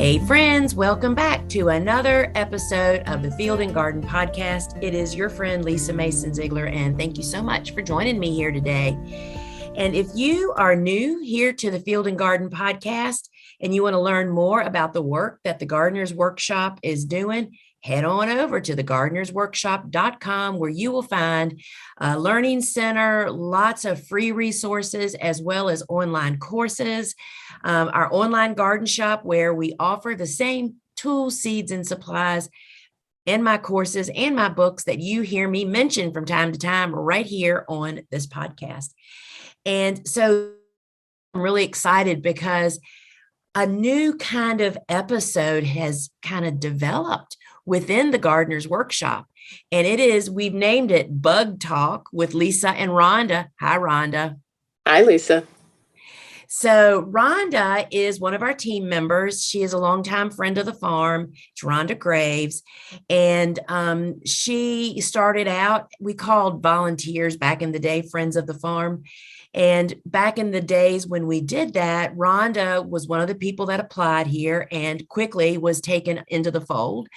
Hey friends, welcome back to another episode of the Field and Garden Podcast. It is your friend Lisa Mason Ziegler, and thank you so much for joining me here today. And if you are new here to the Field and Garden Podcast and you want to learn more about the work that the Gardener's Workshop is doing, head on over to thegardenersworkshop.com where you will find a learning center, lots of free resources, as well as online courses. Our online garden shop where we offer the same tools, seeds, and supplies in my courses and my books that you hear me mention from time to time right here on this podcast. And so I'm really excited because a new kind of episode has kind of developed within the Gardener's Workshop. And we've named it Bug Talk with Lisa and Rhonda. Hi, Rhonda. Hi, Lisa. So Rhonda is one of our team members. She is a longtime friend of the farm. It's Rhonda Graves. And she started out, we called volunteers back in the day, Friends of the Farm. And back in the days when we did that, Rhonda was one of the people that applied here and quickly was taken into the fold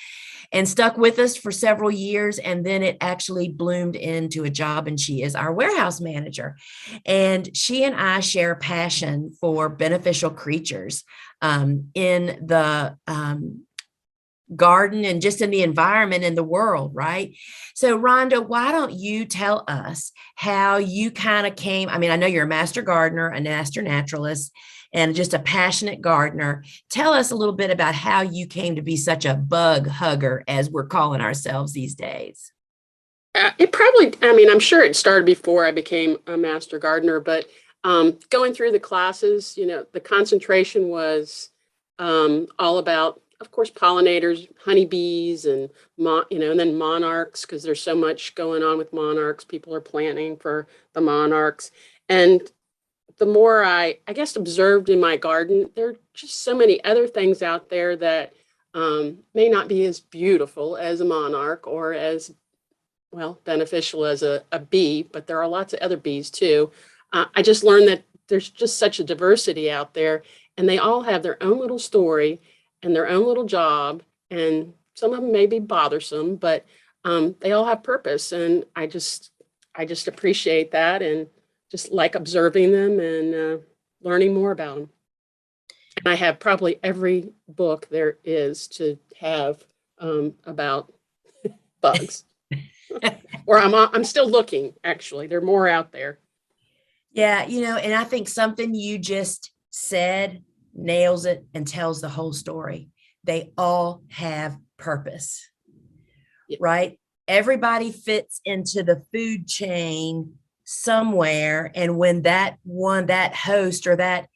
and stuck with us for several years. And then it actually bloomed into a job, and she is our warehouse manager. And she and I share a passion for beneficial creatures in the garden and just in the environment in the world, right? So Rhonda, why don't you tell us how you kind of came? I mean, I know you're a master gardener, a master naturalist, and just a passionate gardener. Tell us a little bit about how you came to be such a bug hugger, as we're calling ourselves these days. I'm sure it started before I became a master gardener, but going through the classes, the concentration was all about, of course, pollinators, honeybees, and then monarchs, because there's so much going on with monarchs. People are planting for the monarchs. And the more I guess, observed in my garden, there are just so many other things out there that may not be as beautiful as a monarch or as, beneficial as a bee, but there are lots of other bees too. I just learned that there's just such a diversity out there, and they all have their own little story and their own little job, and some of them may be bothersome, but they all have purpose, and I just appreciate that and just like observing them and learning more about them. And I have probably every book there is to have about bugs. Or I'm still looking, actually. There are more out there. Yeah, and I think something you just said nails it and tells the whole story. They all have purpose, right? Everybody fits into the food chain somewhere. And when that host or that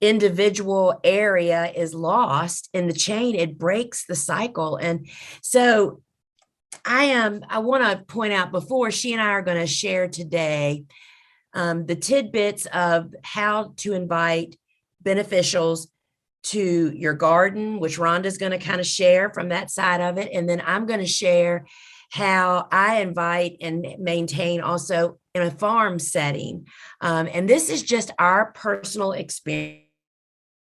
individual area is lost in the chain, it breaks the cycle. And so I want to point out, before she and I are going to share today the tidbits of how to invite beneficials to your garden, which Rhonda's going to kind of share from that side of it. And then I'm going to share how I invite and maintain also in a farm setting. And this is just our personal experience.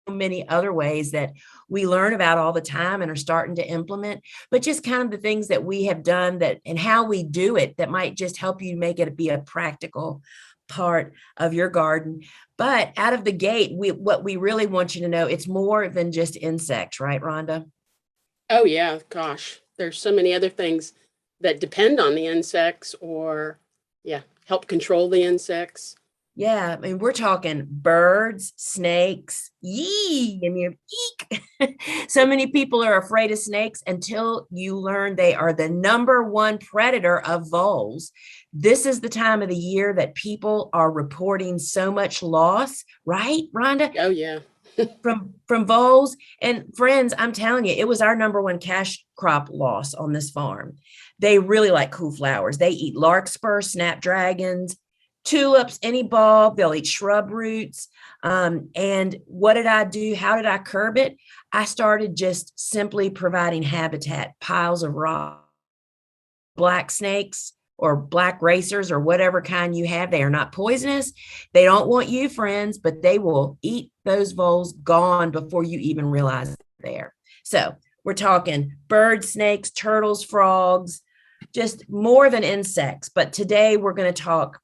Many other ways that we learn about all the time and are starting to implement, but just kind of the things that we have done that and how we do it that might just help you make it be a practical part of your garden. But out of the gate, what we really want you to know, it's more than just insects, right, Rhonda? Oh yeah, gosh, there's so many other things that depend on the insects or help control the insects. Yeah, I mean, we're talking birds, snakes, eek. So many people are afraid of snakes until you learn they are the number one predator of voles. This is the time of the year that people are reporting so much loss, right, Rhonda? Oh, yeah. from voles. And friends, I'm telling you, it was our number one cash crop loss on this farm. They really like cool flowers. They eat larkspur, snapdragons, tulips, any bulb. They'll eat shrub roots. And what did I do? How did I curb it? I started just simply providing habitat, piles of rock, black snakes or black racers or whatever kind you have. They are not poisonous. They don't want you, friends, but they will eat those voles gone before you even realize they're there. So we're talking birds, snakes, turtles, frogs, just more than insects. But today we're going to talk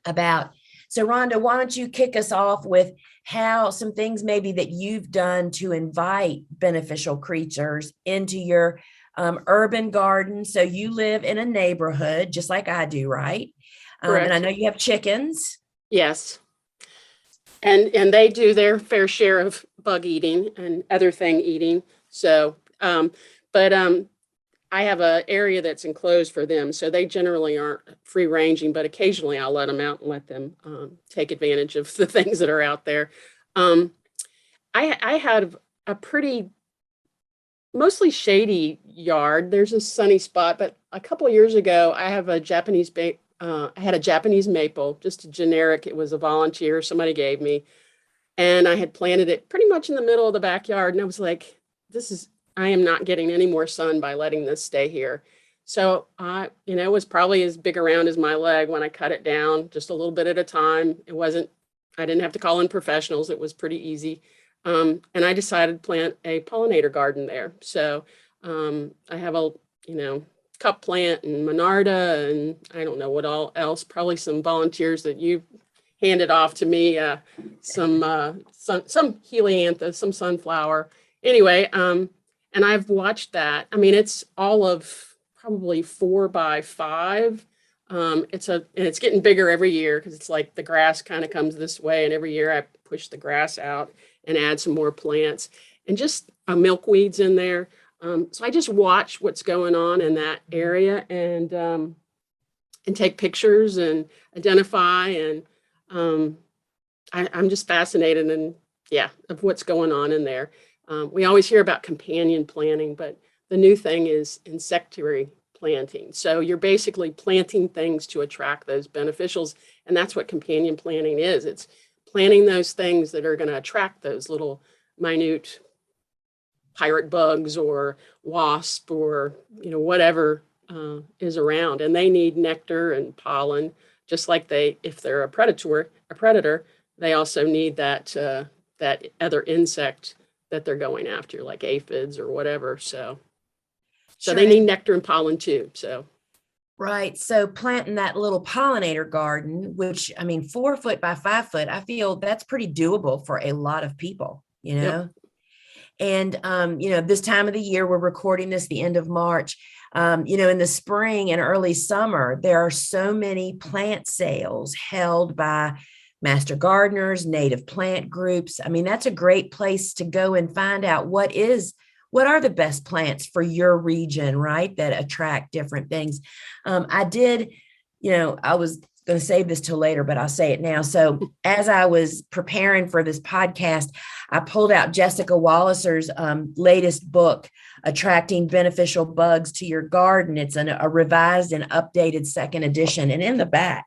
about, so Rhonda, why don't you kick us off with how some things maybe that you've done to invite beneficial creatures into your urban garden. So you live in a neighborhood just like I do, right? And I know you have chickens. Yes. And they do their fair share of bug eating and other thing eating. So, but I have an area that's enclosed for them. So they generally aren't free ranging, but occasionally I'll let them out and let them take advantage of the things that are out there. I had a pretty mostly shady yard. There's a sunny spot, but a couple of years ago, I had a Japanese maple, just a generic. It was a volunteer somebody gave me, and I had planted it pretty much in the middle of the backyard. And I was like, I am not getting any more sun by letting this stay here. So it was probably as big around as my leg when I cut it down, just a little bit at a time. I didn't have to call in professionals. It was pretty easy. And I decided to plant a pollinator garden there. So I have a, cup plant and monarda, and I don't know what all else, probably some volunteers that you handed off to me, some helianthus, some sunflower. Anyway, and I've watched that. I mean, it's all of probably 4 by 5. And it's getting bigger every year because it's like the grass kind of comes this way, and every year I push the grass out and add some more plants and just milkweeds in there. So I just watch what's going on in that area and take pictures and identify. And I'm just fascinated of what's going on in there. We always hear about companion planting, but the new thing is insectary planting. So you're basically planting things to attract those beneficials. And that's what companion planting is. It's planting those things that are going to attract those little minute pirate bugs or wasp or, whatever is around. And they need nectar and pollen, just like if they're a predator, they also need that other insect that they're going after, like aphids or whatever. So Sure. They need nectar and pollen too. So. Right. So planting that little pollinator garden, which 4 foot by 5 foot, I feel that's pretty doable for a lot of people, Yep. And, this time of the year, we're recording this the end of March. In the spring and early summer, there are so many plant sales held by master gardeners, native plant groups. That's a great place to go and find out what are the best plants for your region, right? That attract different things. I was going to save this till later, but I'll say it now. So as I was preparing for this podcast, I pulled out Jessica Walliser's latest book, Attracting Beneficial Bugs to Your Garden. It's a revised and updated second edition. And in the back,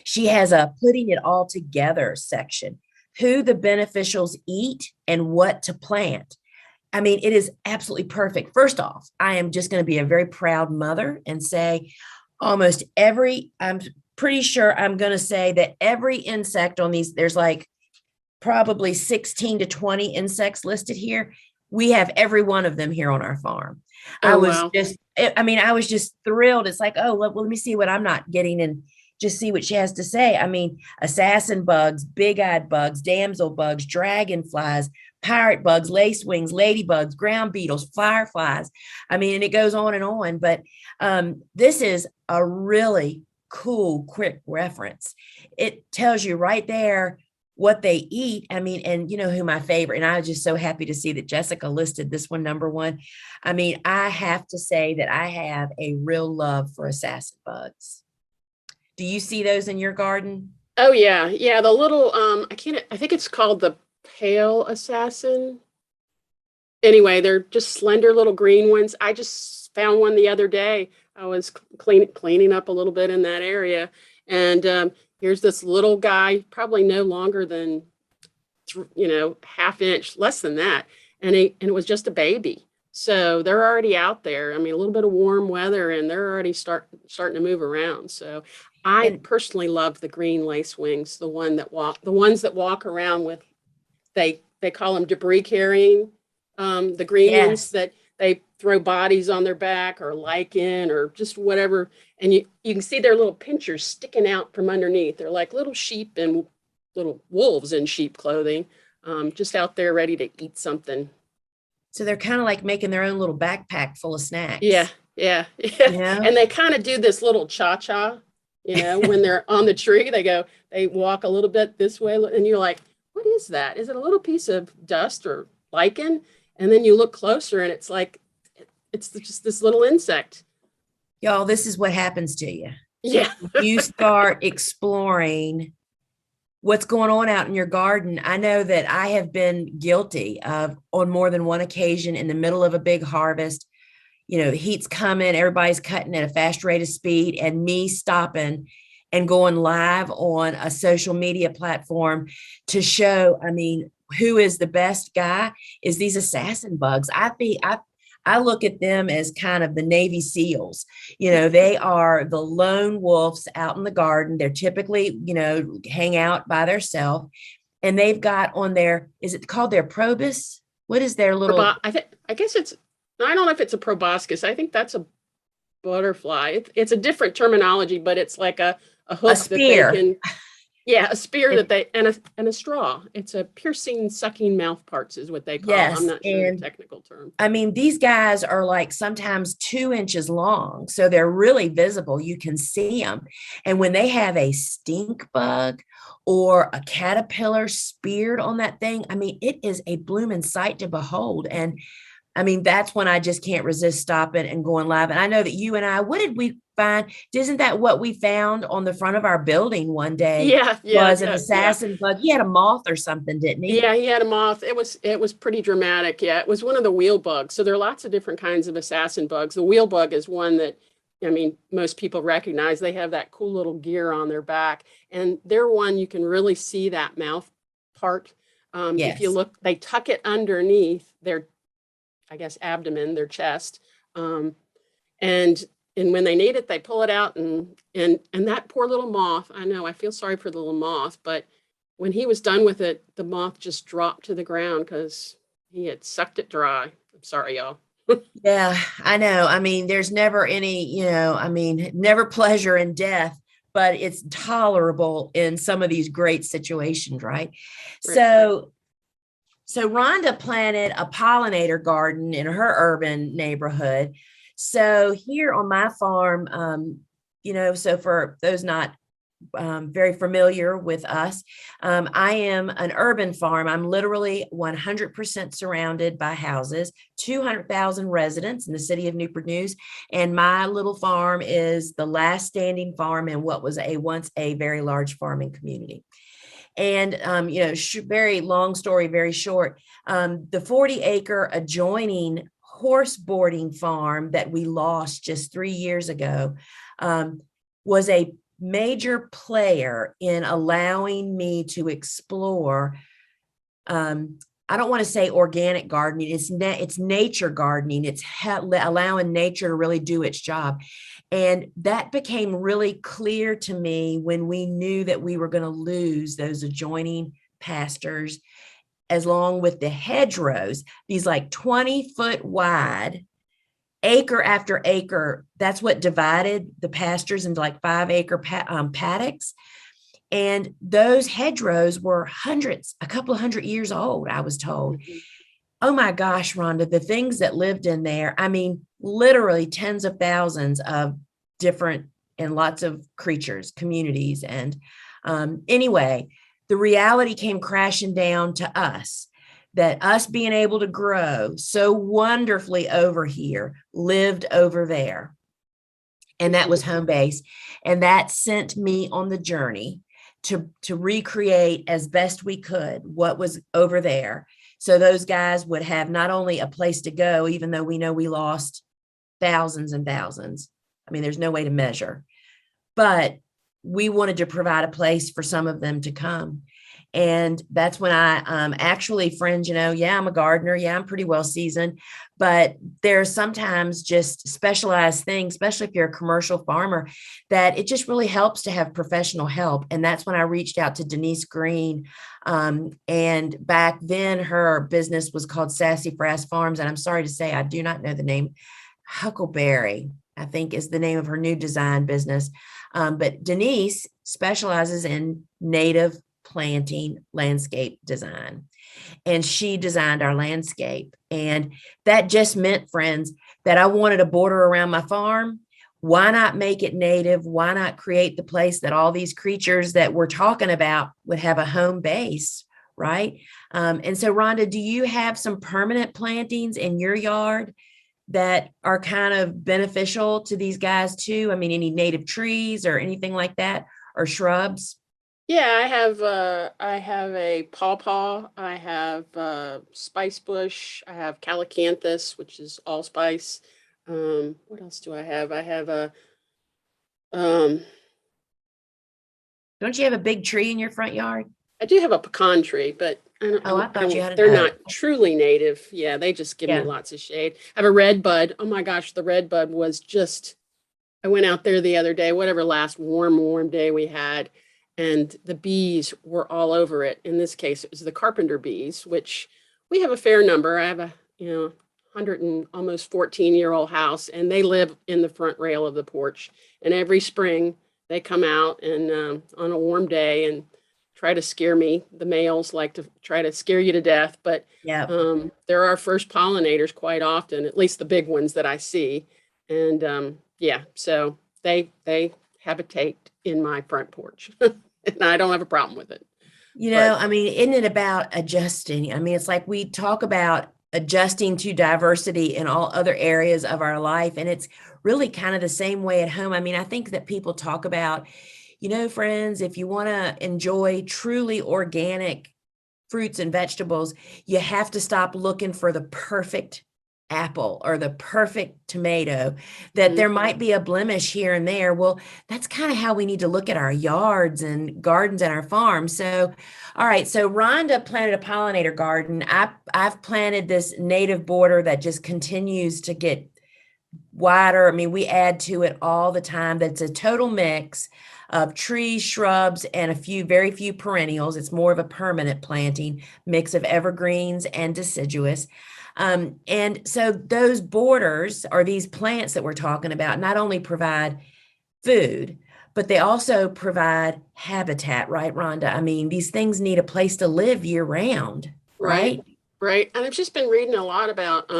she has a putting it all together section, who the beneficials eat and what to plant. It is absolutely perfect. First off, I am just going to be a very proud mother and say I'm pretty sure I'm going to say that every insect on these, there's like probably 16 to 20 insects listed here. We have every one of them here on our farm. Oh, I was wow. I was just thrilled. It's like, oh, well, let me see what I'm not getting and just see what she has to say. Assassin bugs, big-eyed bugs, damsel bugs, dragonflies, pirate bugs, lacewings, ladybugs, ground beetles, fireflies. And it goes on and on. But this is a really cool, quick reference. It tells you right there what they eat. And who my favorite, and I was just so happy to see that Jessica listed this one number one. I have to say that I have a real love for assassin bugs. Do you see those in your garden? Oh yeah. Yeah. The little, I think it's called the pale assassin. Anyway, they're just slender little green ones. I just found one the other day. I was cleaning up a little bit in that area. And here's this little guy, probably no longer than, half inch, less than that. And it was just a baby. So they're already out there. A little bit of warm weather and they're already starting to move around. So I personally love the green lacewings, the ones that walk around with, they call them debris carrying. the green ones Yes. that they throw bodies on their back or lichen or just whatever. And you can see their little pinchers sticking out from underneath. They're like little sheep and little wolves in sheep clothing, just out there ready to eat something. So they're kind of like making their own little backpack full of Yeah, snacks, yeah, yeah. you know? And they kind of do this little cha-cha, when they're on the tree, they walk a little bit this way, and you're like, what is that? Is it a little piece of dust or lichen? And then you look closer and it's like, it's just this little insect. Y'all, this is what happens to you. Yeah. You start exploring what's going on out in your garden. I know that I have been guilty of, on more than one occasion, in the middle of a big harvest, heat's coming, everybody's cutting at a fast rate of speed, and me stopping and going live on a social media platform to show, who is the best guy is these assassin bugs. I look at them as kind of the Navy SEALs. They are the lone wolves out in the garden. They're typically, hang out by themselves, and they've got on their, is it called their probus? What is their little? I guess I don't know if it's a proboscis. I think that's a butterfly. It's a different terminology, but it's like a hook that they spear. can, yeah, a spear It- and a straw. It's a piercing, sucking mouth parts is what they call it. I'm yes, not sure the and technical term. these guys are like sometimes 2 inches long, so they're really visible. You can see them. And when they have a stink bug or a caterpillar speared on that thing, it is a blooming sight to behold. And that's when I just can't resist stopping and going live. And I know that you and I, what did we find? Isn't that what we found on the front of our building one day? Yeah, Was an yeah, yeah. assassin bug. He had a moth or something, didn't he? Yeah, he had a moth. It was pretty dramatic. Yeah, it was one of the wheel bugs. So there are lots of different kinds of assassin bugs. The wheel bug is one that, most people recognize. They have that cool little gear on their back, and they're one you can really see that mouth part. If you Yes. look, they tuck it underneath their, I guess, abdomen, their chest, and when they need it, they pull it out, and that poor little moth. I know, I feel sorry for the little moth, but when he was done with it, the moth just dropped to the ground because he had sucked it dry. I'm sorry, y'all. Yeah, I know. There's never any, never pleasure in death, but it's tolerable in some of these great situations, right? Right. So Rhonda planted a pollinator garden in her urban neighborhood. So here on my farm, so for those not very familiar with us, I am an urban farm. I'm literally 100% surrounded by houses, 200,000 residents in the city of Newport News. And my little farm is the last standing farm in what was once a very large farming community. And, very long story, very short. The 40-acre adjoining horse boarding farm that we lost just 3 years ago was a major player in allowing me to explore. I don't want to say organic gardening. It's nature gardening. It's allowing nature to really do its job. And that became really clear to me when we knew that we were going to lose those adjoining pastures, as long with the hedgerows, these like 20-foot wide, acre after acre. That's what divided the pastures into like 5-acre paddocks. And those hedgerows were a couple of hundred years old, I was told. Mhm. Oh my gosh, Rhonda, the things that lived in there. Literally tens of thousands of different and lots of creatures, communities. And anyway, the reality came crashing down to us, that us being able to grow so wonderfully over here lived over there. And that was home base. And that sent me on the journey to recreate as best we could what was over there. So those guys would have not only a place to go, even though we know we lost thousands and thousands. There's no way to measure, but we wanted to provide a place for some of them to come. And that's when I actually, friends, yeah, I'm a gardener. Yeah, I'm pretty well seasoned, but there's sometimes just specialized things, especially if you're a commercial farmer, that it just really helps to have professional help. And that's when I reached out to Denise Green. And back then her business was called Sassy Frass Farms. And I'm sorry to say, I do not know the name. Huckleberry, I think, is the name of her new design business. But Denise specializes in native planting landscape design. And she designed our landscape. And that just meant, friends, that I wanted a border around my farm. Why not make it native? Why not create the place that all these creatures that we're talking about would have a home base, right? And so, Rhonda, do you have some permanent plantings in your yard that are kind of beneficial to these guys too? I mean, any native trees or anything like that, or shrubs? Yeah, I have a pawpaw, I have spice bush, I have calacanthus, which is allspice. What else do I have? I have a um Don't you have a big tree in your front yard? I do have a pecan tree, but Oh, I thought you had an they're oak. not truly native. Yeah, they just give me Yeah. lots of shade. I have a red bud. Oh my gosh, the red bud was just, I went out there the other day, whatever last warm day we had, and the bees were all over it. In this case, it was the carpenter bees, which we have a fair number. I have a, 100 and almost 14-year-old house, and they live in the front rail of the porch. And every spring they come out and on a warm day and try to scare me. The males like to try to scare you to death, but Yeah. they're our first pollinators quite often, at least the big ones that I see. And yeah, so they habitate in my front porch, and I don't have a problem with it. But I mean, isn't it about adjusting? I mean, it's like we talk about adjusting to diversity in all other areas of our life. And it's really kind of the same way at home. I mean, I think that people talk about, friends, if you want to enjoy truly organic fruits and vegetables, you have to stop looking for the perfect apple or the perfect tomato, that there might be a blemish here and there. Well, that's kind of how we need to look at our yards and gardens and our farms. So, all right. So Rhonda planted a pollinator garden. I've planted this native border that just continues to get wider. I mean, we add to it all the time. That's a total mix of trees, shrubs, and very few perennials. It's more of a permanent planting mix of evergreens and deciduous. And so those borders, or these plants that we're talking about, not only provide food, but they also provide habitat, right, Rhonda? I mean, these things need a place to live year round, right, right? right. And I've just been reading a lot about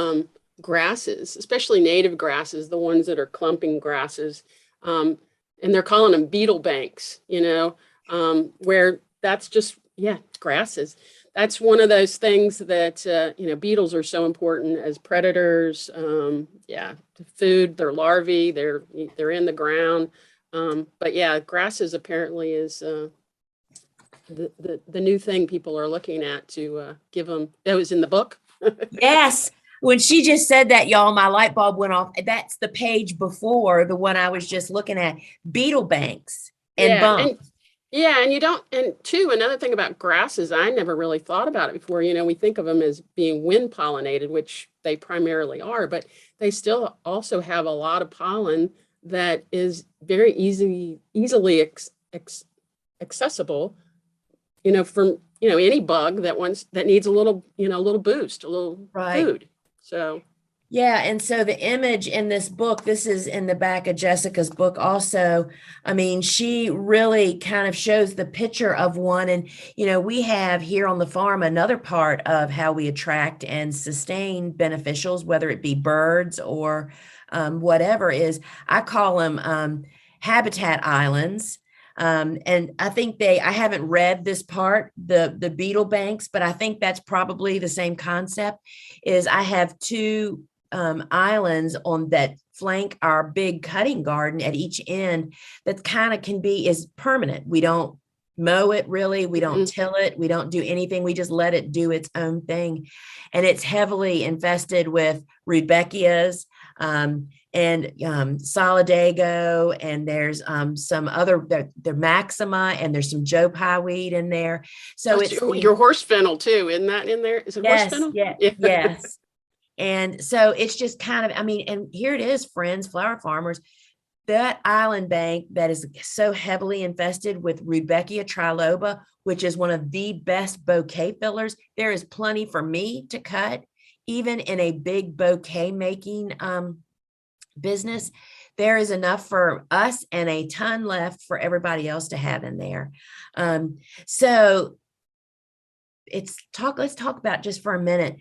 grasses, especially native grasses, the ones that are clumping grasses. And they're calling them beetle banks, where that's just, yeah, grasses. That's one of those things that, beetles are so important as predators. Yeah, food, their larvae, they're in the ground. But yeah, grasses apparently is the new thing people are looking at to give them. That was in the book. Yes. When she just said that, y'all, my light bulb went off. That's the page before the one I was just looking at. Beetle banks and Yeah, bump. and yeah, and you don't, and two, another thing about grasses, I never really thought about it before. We think of them as being wind pollinated, which they primarily are, but they still also have a lot of pollen that is very easily accessible, from, any bug that needs a little boost, a little Right. food. So Yeah. And so the image in this book, this is in the back of Jessica's book also. I mean, she really kind of shows the picture of one. And, we have here on the farm another part of how we attract and sustain beneficials, whether it be birds or whatever is, I call them habitat islands. And I think I haven't read this part, the beetle banks, but I think that's probably the same concept. Is I have two islands on that flank our big cutting garden at each end that kind of is permanent. We don't mow it really. We don't till it. We don't do anything. We just let it do its own thing. And it's heavily infested with rudbeckias, and Solidago, and there's some other, the Maxima, and there's some Joe Pye weed in there. So That's it's your horse fennel too, isn't that in there? Is it horse yes, fennel? yeah, Yeah. yes. And so it's just kind of, I mean, and here it is, friends, flower farmers, that island bank that is so heavily infested with Rudbeckia triloba, which is one of the best bouquet fillers. There is plenty for me to cut, even in a big bouquet making business. There is enough for us and a ton left for everybody else to have in there. So let's talk about just for a minute,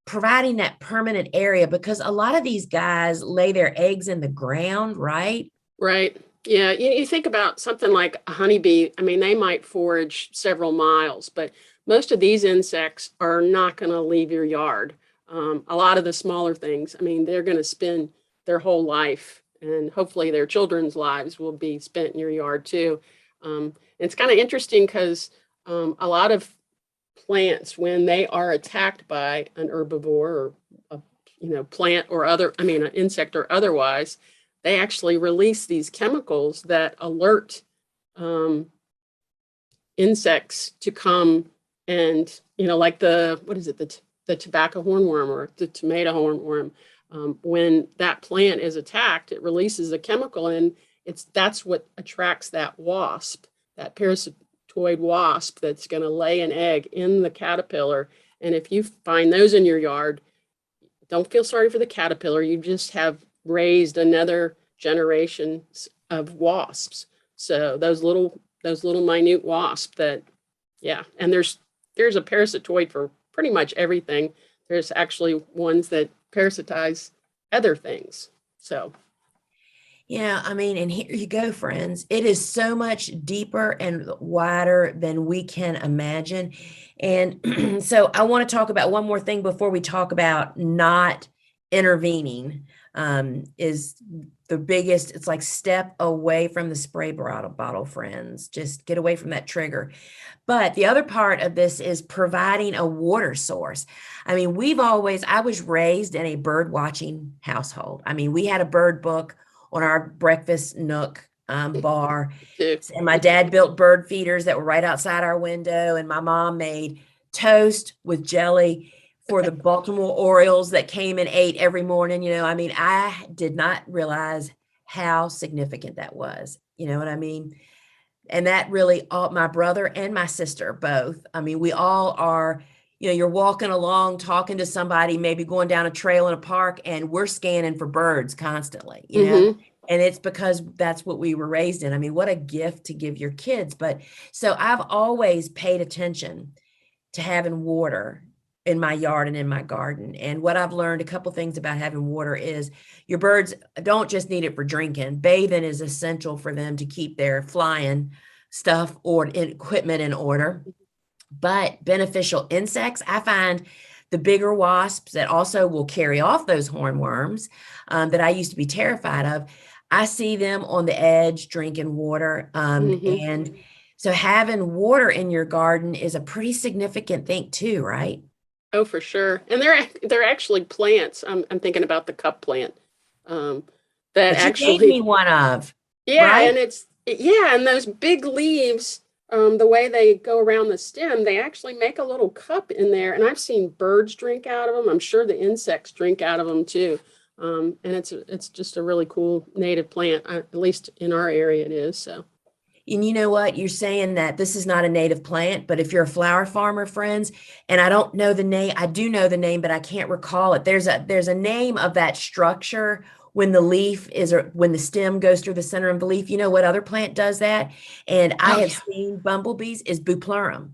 providing that permanent area, because a lot of these guys lay their eggs in the ground, right? Right. Yeah. You think about something like a honeybee. I mean, they might forage several miles, but most of these insects are not going to leave your yard. A lot of the smaller things, I mean, they're going to spend their whole life, and hopefully their children's lives will be spent in your yard too. It's kind of interesting because a lot of plants, when they are attacked by an herbivore or a plant or other, I mean, an insect or otherwise, they actually release these chemicals that alert insects to come and, like what is it, the tobacco hornworm or the tomato hornworm. When that plant is attacked, it releases a chemical, and that's what attracts that wasp, that parasitoid wasp that's going to lay an egg in the caterpillar. And if you find those in your yard, don't feel sorry for the caterpillar. You just have raised another generation of wasps. So those little minute wasps that, yeah. And there's a parasitoid for pretty much everything. There's actually ones that parasitize other things. So. Yeah, I mean, and here you go, friends. It is so much deeper and wider than we can imagine. And so I want to talk about one more thing before we talk about not intervening. Is the biggest, it's like step away from the spray bottle, friends. Just get away from that trigger. But the other part of this is providing a water source. I mean, I was raised in a bird watching household. I mean, we had a bird book on our breakfast nook bar. And my dad built bird feeders that were right outside our window. And my mom made toast with jelly for the Baltimore Orioles that came and ate every morning. I mean, I did not realize how significant that was. You know what I mean? And that really, my brother and my sister both, I mean, we all are, you're walking along, talking to somebody, maybe going down a trail in a park, and we're scanning for birds constantly, and it's because that's what we were raised in. I mean, what a gift to give your kids. But so I've always paid attention to having water in my yard and in my garden. And what I've learned, a couple things about having water is your birds don't just need it for drinking. Bathing is essential for them to keep their flying stuff or equipment in order. But beneficial insects, I find the bigger wasps that also will carry off those hornworms that I used to be terrified of, I see them on the edge drinking water. And so having water in your garden is a pretty significant thing too, right? Oh, for sure. And they're actually plants. I'm thinking about the cup plant. That you actually gave me one of. Yeah, right? and and those big leaves, the way they go around the stem, they actually make a little cup in there. And I've seen birds drink out of them. I'm sure the insects drink out of them too. And it's just a really cool native plant. At least in our area it is. So. And you know what? You're saying that this is not a native plant, but if you're a flower farmer, friends, and I don't know the name, I do know the name, but I can't recall it. There's a name of that structure when when the stem goes through the center of the leaf. You know what other plant does that? And I have seen bumblebees is Bupleurum.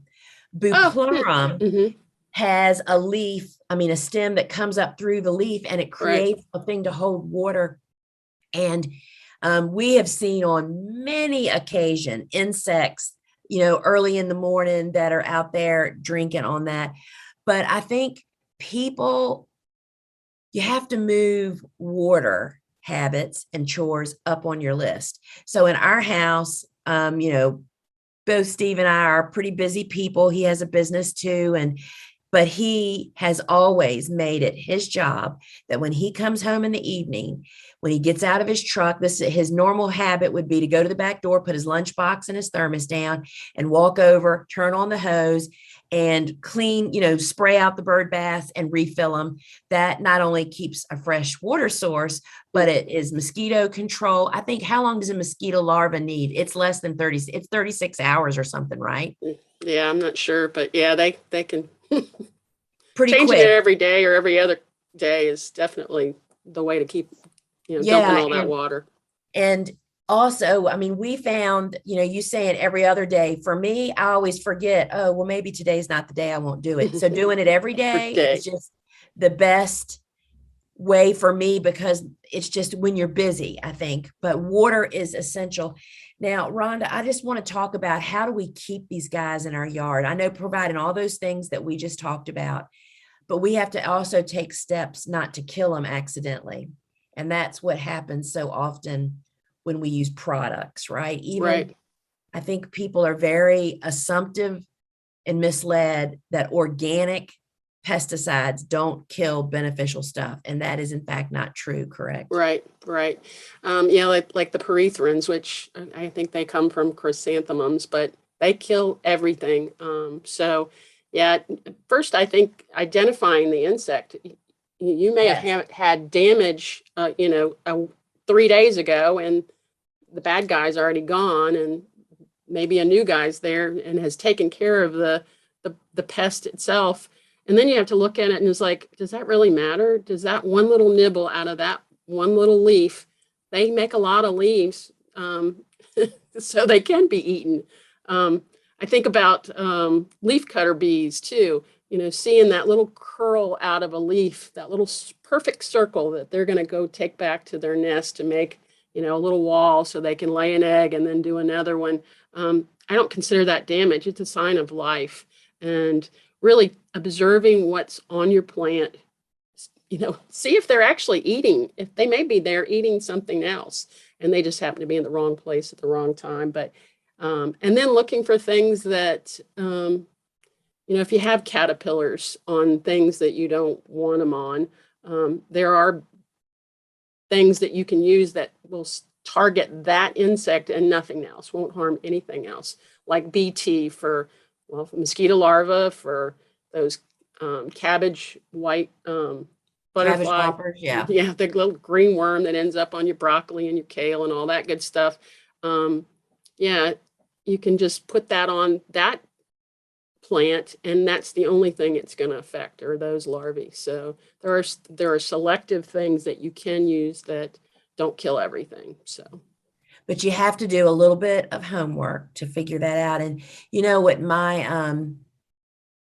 Bupleurum has a leaf, a stem that comes up through the leaf, and it creates a thing to hold water. And we have seen on many occasions insects, early in the morning that are out there drinking on that. But I think you have to move water habits and chores up on your list. So in our house, both Steve and I are pretty busy people. He has a business too. And But he has always made it his job that when he comes home in the evening, when he gets out of his truck, his normal habit would be to go to the back door, put his lunchbox and his thermos down, and walk over, turn on the hose, and clean, spray out the bird baths and refill them. That not only keeps a fresh water source, but it is mosquito control. I think, how long does a mosquito larva need? It's less than 30, it's 36 hours or something, right? Yeah, I'm not sure, but yeah, they can Pretty changing it quick. every day or every other day is definitely the way to keep, dumping Yeah. all that water. And also, I mean, we found, you saying every other day. For me, I always forget, oh, well, maybe today's not the day, I won't do it. So doing it every Every day day. is just the best way for me, because it's just when you're busy, I think. But water is essential. Now, Rhonda, I just want to talk about, how do we keep these guys in our yard? I know providing all those things that we just talked about, but we have to also take steps not to kill them accidentally. And that's what happens so often when we use products, right? Right. I think people are very assumptive and misled that organic pesticides don't kill beneficial stuff. And that is in fact not true, correct? Right. Yeah, like the perethrins, which I think they come from chrysanthemums, but they kill everything. So yeah, first I think identifying the insect. You may Yes. have had damage, 3 days ago, and the bad guy's already gone, and maybe a new guy's there and has taken care of the pest itself. And then you have to look at it and it's like, does that really matter? Does that one little nibble out of that one little leaf, they make a lot of leaves, so they can be eaten. I think about leaf cutter bees too, seeing that little curl out of a leaf, that little perfect circle that they're going to go take back to their nest to make, a little wall so they can lay an egg and then do another one. I don't consider that damage. It's a sign of life. And really observing what's on your plant, see if they're actually eating, if they may be there eating something else and they just happen to be in the wrong place at the wrong time. But, and then looking for things that, if you have caterpillars on things that you don't want them on, there are things that you can use that will target that insect and nothing else, won't harm anything else, like BT for mosquito larvae, for those cabbage white Cabbage butterfly. poppers, yeah. Yeah, the little green worm that ends up on your broccoli and your kale and all that good stuff. Yeah, you can just put that on that plant, and that's the only thing it's going to affect are those larvae. So there are selective things that you can use that don't kill everything. So, But you have to do a little bit of homework to figure that out. And you know what my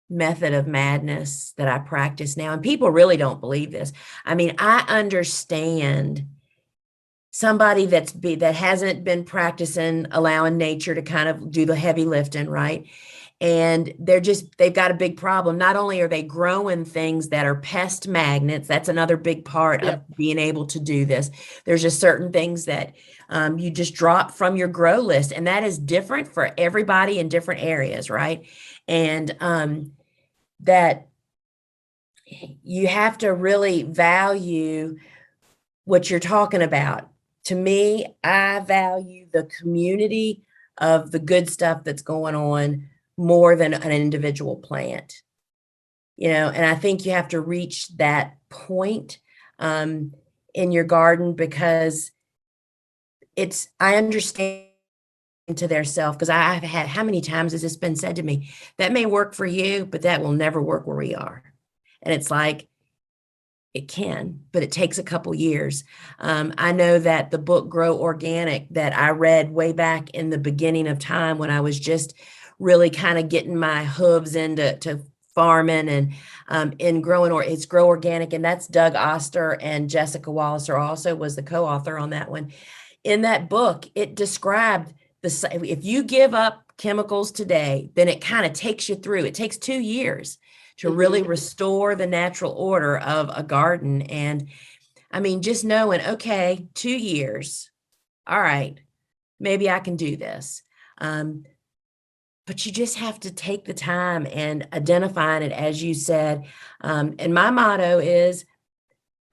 method of madness that I practice now, and people really don't believe this. I mean, I understand somebody that hasn't been practicing allowing nature to kind of do the heavy lifting, right? And they've got a big problem. Not only are they growing things that are pest magnets, that's another big part of being able to do this. There's just certain things that you just drop from your grow list, and that is different for everybody in different areas, right? And that you have to really value what you're talking about. To me, I value the community of the good stuff that's going on more than an individual plant. And I think you have to reach that point in your garden, because I understand to their self, because I've had, how many times has this been said to me, that may work for you, but that will never work where we are. And it's like, it can, but it takes a couple years. I know that the book Grow Organic that I read way back in the beginning of time, when I was just really kind of getting my hooves into farming and in growing, or it's Grow Organic, and that's Doug Oster and Jessica Walliser also was the co-author on that one. In that book, it described if you give up chemicals today, then it kind of takes you through. It takes 2 years to really restore the natural order of a garden. And I mean, just knowing, okay, 2 years, all right, maybe I can do this. but you just have to take the time and identifying it, as you said. And my motto is,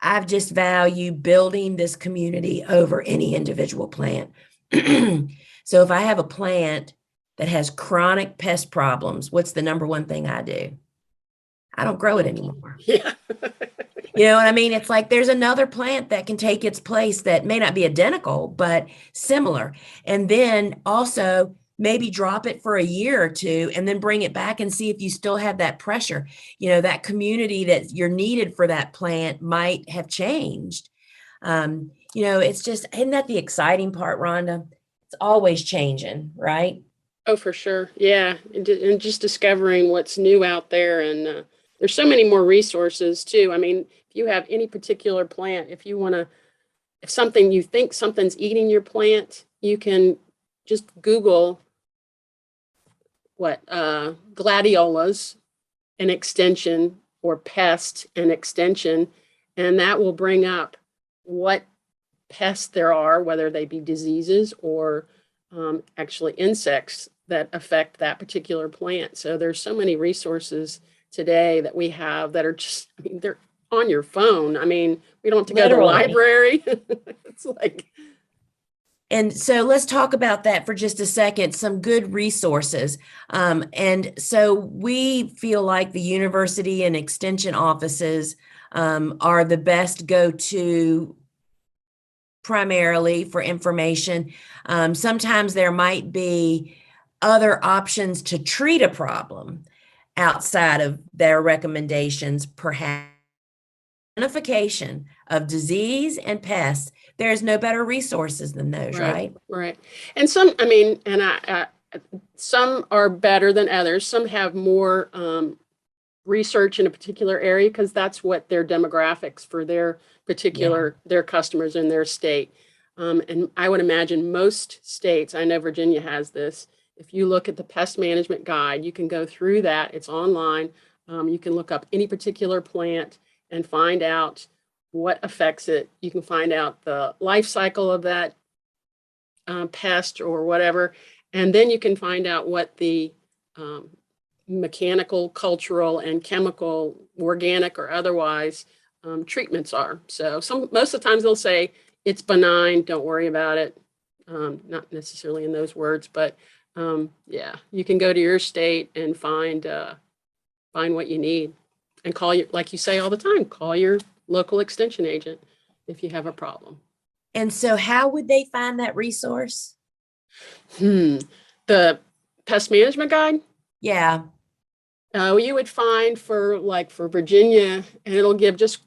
I've just value building this community over any individual plant. So if I have a plant that has chronic pest problems, what's the number one thing I do? I don't grow it anymore. Yeah. You know what I mean? It's like there's another plant that can take its place that may not be identical, but similar. And then also maybe drop it for a year or two and then bring it back and see if you still have that pressure. You know, that community that you're needed for that plant might have changed. You know, it's just, isn't that the exciting part, Rhonda? It's always changing, right? Oh, for sure. Yeah. And just discovering what's new out there. And there's so many more resources too. I mean, if you have any particular plant, if you want to, if something, you think something's eating your plant, you can just Google gladiolas and extension, or pest and extension, and that will bring up what pests there are, whether they be diseases or actually insects that affect that particular plant. So there's so many resources today that we have that are just, I mean, they're on your phone. I mean, we don't have to go to the Literally. library. It's like, And so let's talk about that for just a second, some good resources. And so we feel like the university and extension offices are the best go-to primarily for information. Sometimes there might be other options to treat a problem outside of their recommendations, perhaps identification of disease and pests. There's no better resources than those, right? Right. And some, I mean, and some are better than others. Some have more research in a particular area because that's what their demographics for their particular, their customers in their state. And I would imagine most states, I know Virginia has this, if you look at the pest management guide, you can go through that. It's online. You can look up any particular plant and find out what affects it. You can find out the life cycle of that pest or whatever. And then you can find out what the mechanical, cultural, and chemical, organic or otherwise, treatments are. So most of the times they'll say it's benign, don't worry about it. Not necessarily in those words, but yeah, you can go to your state and find what you need, and call your, like you say all the time, call your local extension agent if you have a problem. And so how would they find that resource? The pest management guide? Yeah. You would find for Virginia, and it'll give just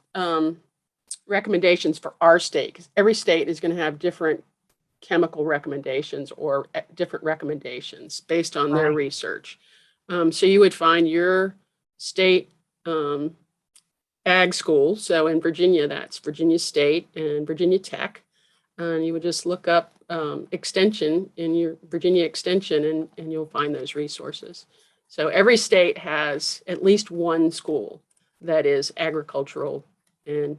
recommendations for our state, because every state is going to have different chemical recommendations or different recommendations based on their research. So you would find your state ag school. So in Virginia, that's Virginia State and Virginia Tech. And you would just look up extension in your Virginia extension, and you'll find those resources. So every state has at least one school that is agricultural and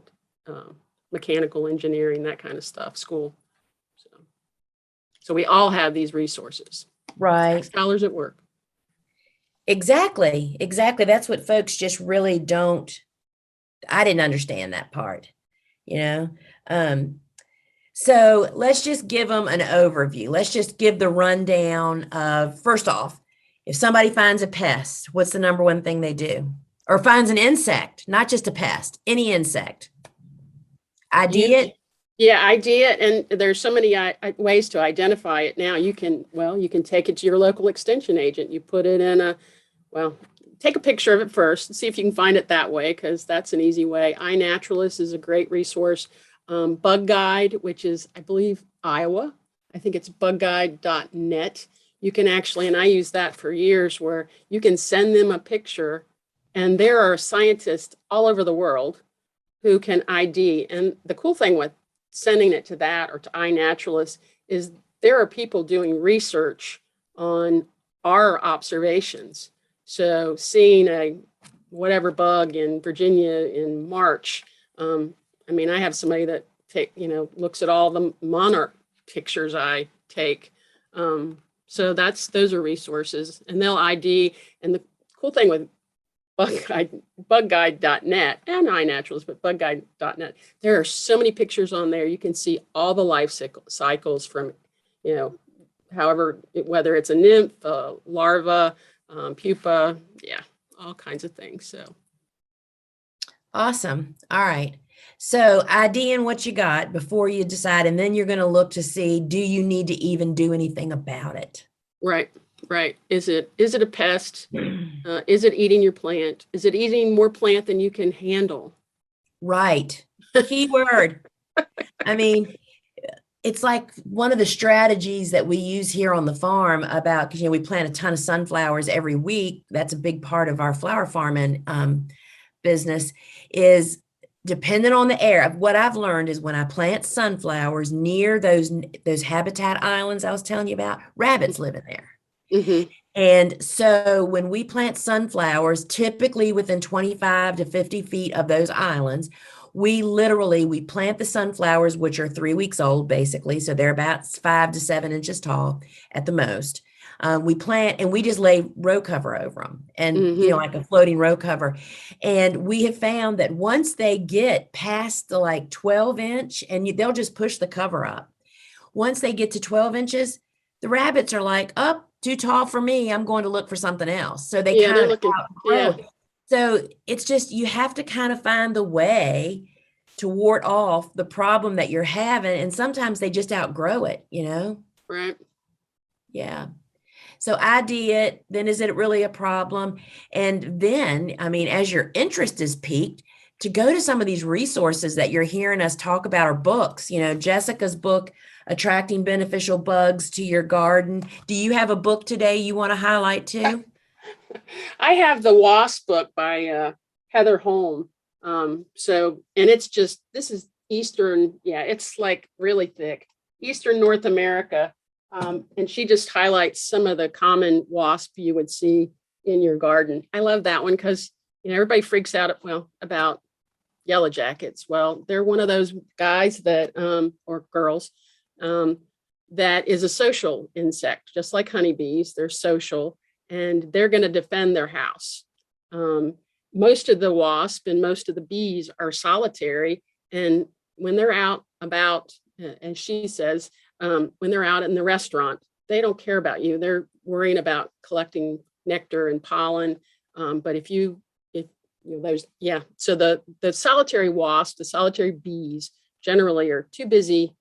mechanical engineering, that kind of stuff, school. So we all have these resources. Right. Scholars at work. Exactly. That's what folks just really don't. I didn't understand that part, you know? So let's just give them an overview. Let's just give the rundown of, first off, if somebody finds a pest, what's the number one thing they do? Or finds an insect, not just a pest, any insect. ID it. Yeah, ID it. And there's so many ways to identify it now. You can take it to your local extension agent. You put it in take a picture of it first and see if you can find it that way, because that's an easy way. iNaturalist is a great resource. Bug Guide, which is, I believe, Iowa. I think it's bugguide.net. You can actually, and I use that for years, where you can send them a picture, and there are scientists all over the world who can ID. And the cool thing with sending it to that or to iNaturalist is there are people doing research on our observations. So seeing a whatever bug in Virginia in March, I mean, I have somebody that looks at all the monarch pictures I take. So those are resources, and they'll ID. And the cool thing with bugguide.net and iNaturalist, but bugguide.net, there are so many pictures on there. You can see all the life cycles from, however, whether it's a nymph, larva, pupa, yeah, all kinds of things. So awesome. All right. So IDing what you got before you decide, and then you're going to look to see, do you need to even do anything about it? Right. Is it a pest? Is it eating your plant? Is it eating more plant than you can handle? Right. Keyword. I mean, it's like one of the strategies that we use here on the farm about, because we plant a ton of sunflowers every week. That's a big part of our flower farming business, is dependent on the air. What I've learned is when I plant sunflowers near those habitat islands I was telling you about, rabbits live in there. Mm-hmm. And so when we plant sunflowers, typically within 25 to 50 feet of those islands, we plant the sunflowers, which are 3 weeks old, basically. So they're about 5 to 7 inches tall at the most. We plant and we just lay row cover over them, and like a floating row cover. And we have found that once they get past the 12-inch, and they'll just push the cover up. Once they get to 12 inches, the rabbits are like, oh, too tall for me. I'm going to look for something else. So they kind of outgrow it. So it's just, you have to kind of find the way to ward off the problem that you're having. And sometimes they just outgrow it, Right. Yeah. So ID it, then is it really a problem? And then, as your interest is piqued, to go to some of these resources that you're hearing us talk about, are books. Jessica's book, Attracting Beneficial Bugs to Your Garden. Do you have a book today you want to highlight too? I have the Wasp book by Heather Holm. And it's just, this is Eastern, it's really thick, Eastern North America. And she just highlights some of the common wasp you would see in your garden. I love that one because, everybody freaks out about yellow jackets. Well, they're one of those guys that, or girls, that is a social insect, just like honeybees. They're social, and they're going to defend their house. Most of the wasp and most of the bees are solitary. And when they're out about, and she says, when they're out in the restaurant, they don't care about you. They're worrying about collecting nectar and pollen. But so the solitary wasp, the solitary bees generally are too busy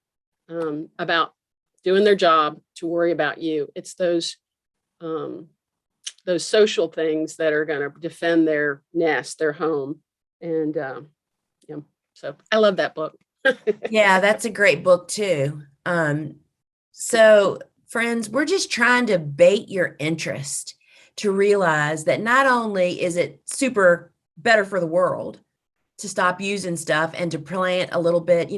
about doing their job to worry about you. It's those social things that are going to defend their nest, their home. And so I love that book. Yeah, that's a great book too. So friends, we're just trying to bait your interest to realize that not only is it super better for the world to stop using stuff and to plant a little bit,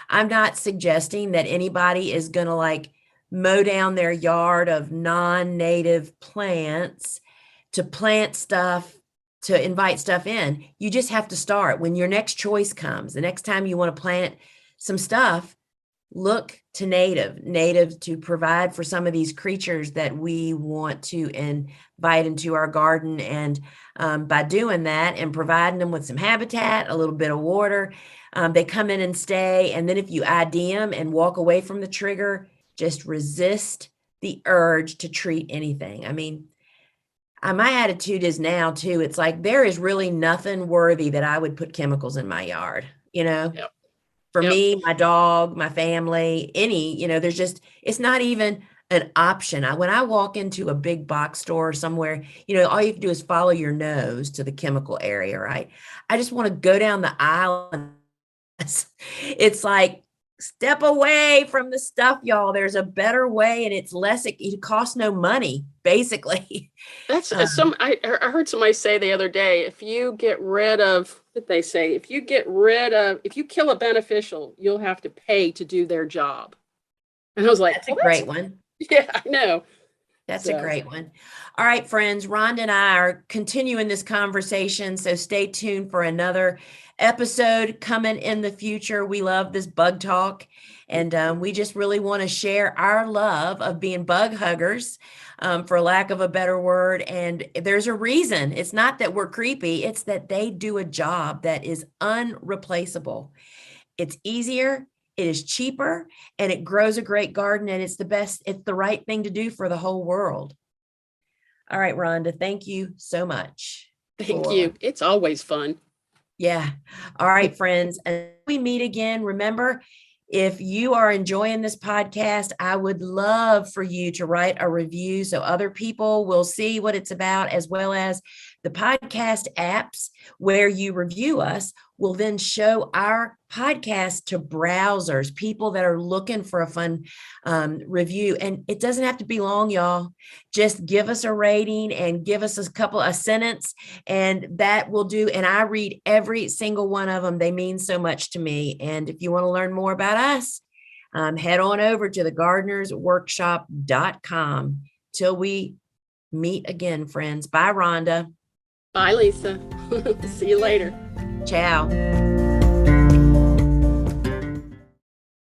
I'm not suggesting that anybody is going to mow down their yard of non-native plants to plant stuff, to invite stuff in. You just have to start. When your next choice comes, the next time you want to plant some stuff, look to native to provide for some of these creatures that we want to invite into our garden. And by doing that and providing them with some habitat, a little bit of water, they come in and stay. And then if you ID them and walk away from the trigger, just resist the urge to treat anything. My attitude is now too, it's like, there is really nothing worthy that I would put chemicals in my yard, Yep. For me, my dog, my family, there's just, it's not even an option. When I walk into a big box store somewhere, all you have to do is follow your nose to the chemical area, right? I just want to go down the aisle. And it's like, step away from the stuff, y'all. There's a better way, and it's less, it costs no money, basically. That's I heard somebody say the other day, if you get rid of, what they say, if you kill a beneficial, you'll have to pay to do their job. And I was like, that's a great one. Yeah, I know. That's a great one. All right, friends, Rhonda and I are continuing this conversation, so stay tuned for another episode coming in the future. We love this bug talk, and we just really want to share our love of being bug huggers, for lack of a better word. And there's a reason. It's not that we're creepy. It's that they do a job that is unreplaceable. It's easier, it is cheaper, and it grows a great garden, and it's the right thing to do for the whole world. All right, Rhonda, thank you so much. Thank you. It's always fun. Yeah. All right, friends. And we meet again. Remember, if you are enjoying this podcast, I would love for you to write a review so other people will see what it's about, as well as the podcast apps where you review us will then show our podcast to browsers, people that are looking for a fun review. And it doesn't have to be long, y'all. Just give us a rating and give us a sentence, and that will do. And I read every single one of them. They mean so much to me. And if you want to learn more about us, head on over to thegardenersworkshop.com. Till we meet again, friends. Bye, Rhonda. Bye, Lisa. See you later. Ciao.